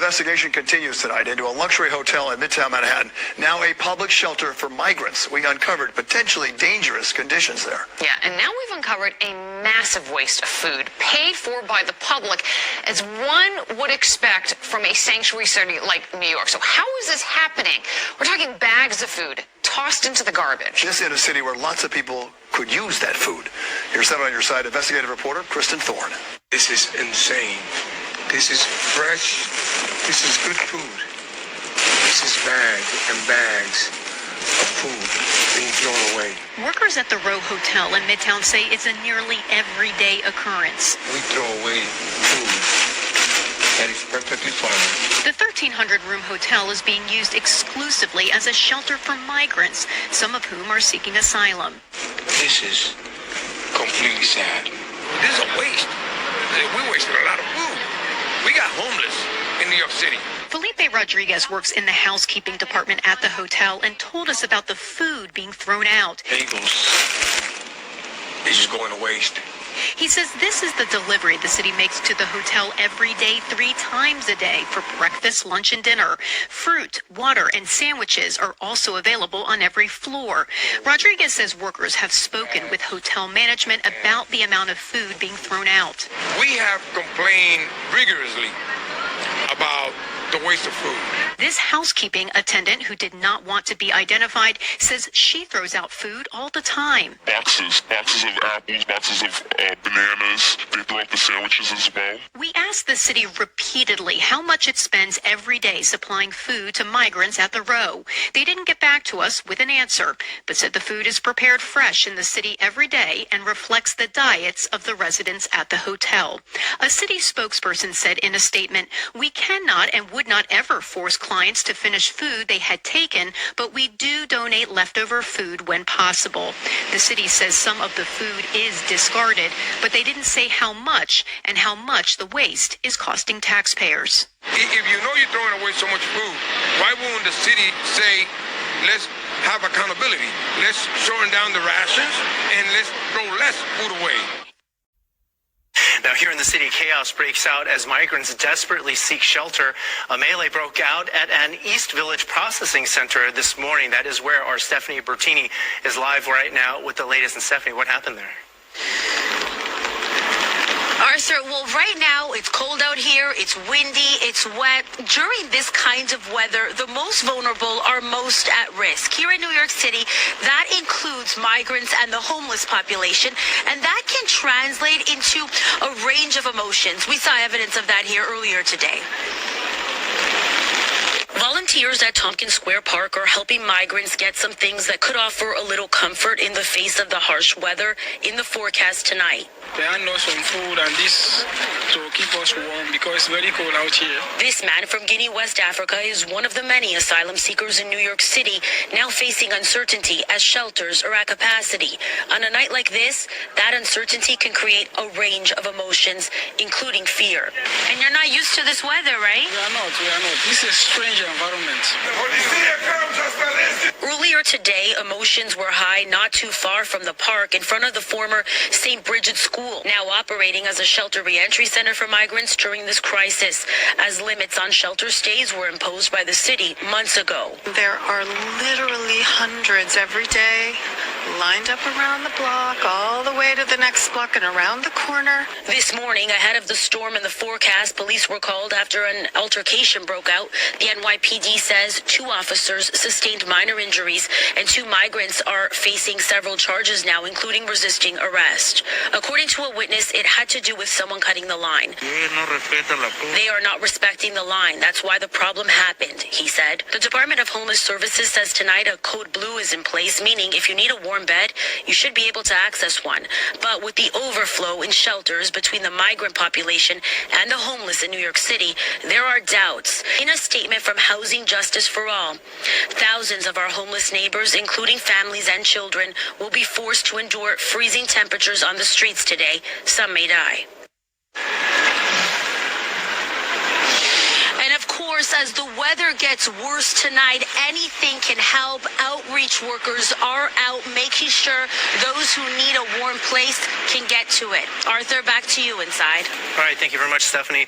investigation continues tonight into a luxury hotel in Midtown Manhattan, now a public shelter for migrants. We uncovered potentially dangerous conditions there. Yeah, and now we've uncovered a massive waste of food paid for by the public, as one would expect from a sanctuary city like New York. So how is this happening? We're talking bags of food tossed into the garbage. This in a city where lots of people could use that food. Here's 7 on your side investigative reporter Kristen Thorne. This is insane. This is fresh. This is good food. This is bags and bags of food being thrown away. Workers at the Row Hotel in Midtown say it's a nearly everyday occurrence. We throw away food that is perfectly fine. The 1,300-room hotel is being used exclusively as a shelter for migrants, some of whom are seeking asylum. This is completely sad. This is a waste. We wasted a lot of food. We got homeless in New York City. Felipe Rodriguez works in the housekeeping department at the hotel and told us about the food being thrown out. Bagels. It's just going to waste. He says this is the delivery the city makes to the hotel every day, 3 times a day for breakfast, lunch, and dinner. Fruit, water, and sandwiches are also available on every floor. Rodriguez says workers have spoken with hotel management about the amount of food being thrown out. We have complained rigorously about the waste of food. This housekeeping attendant, who did not want to be identified, says she throws out food all the time. Boxes of apples, boxes of bananas. They throw out the sandwiches as well. We asked the city repeatedly how much it spends every day supplying food to migrants at the Row. They didn't get back to us with an answer, but said the food is prepared fresh in the city every day and reflects the diets of the residents at the hotel. A city spokesperson said in a statement, "We cannot and would not ever force clients to finish food they had taken, but we do donate leftover food when possible." The city says some of the food is discarded, but they didn't say how much and how much the waste is costing taxpayers. If you know you're throwing away so much food, why won't the city say, let's have accountability, let's shorten down the rations, and let's throw less food away? Now, here in the city, chaos breaks out as migrants desperately seek shelter. A melee broke out at an East Village processing center this morning. That is where our Stephanie Bertini is live right now with the latest. And Stephanie, what happened there? Arthur, well, right now it's cold out here, it's windy, it's wet. During this kind of weather, the most vulnerable are most at risk. Here in New York City, that includes migrants and the homeless population, and that can translate into a range of emotions. We saw evidence of that here earlier today. Volunteers at Tompkins Square Park are helping migrants get some things that could offer a little comfort in the face of the harsh weather in the forecast tonight. They hand us some food and this to keep us warm because it's very cold out here. This man from Guinea, West Africa, is one of the many asylum seekers in New York City now facing uncertainty as shelters are at capacity. On a night like this, that uncertainty can create a range of emotions, including fear. And you're not used to this weather, right? We are not. This is a strange environment. Earlier today, emotions were high not too far from the park in front of the former St. Bridget's School, now operating as a shelter reentry center for migrants during this crisis, as limits on shelter stays were imposed by the city months ago. There are literally hundreds every day lined up around the block, all the way to the next block and around the corner. This morning, ahead of the storm in the forecast, police were called after an altercation broke out. The NYPD says 2 officers sustained minor injuries and 2 migrants are facing several charges now, including resisting arrest. According to a witness, it had to do with someone cutting the line. They are not respecting the line. That's why the problem happened, he said. The Department of Homeless Services says tonight a code blue is in place, meaning if you need a warm bed, you should be able to access one. But with the overflow in shelters between the migrant population and the homeless in New York City, there are doubts. In a statement from Housing Justice for All, thousands of our homeless neighbors, including families and children, will be forced to endure freezing temperatures on the streets today. Some may die. And of course, as the weather gets worse tonight, anything can help. Outreach workers are out making sure those who need a warm place can get to it. Arthur, back to you inside. All right, thank you very much, Stephanie.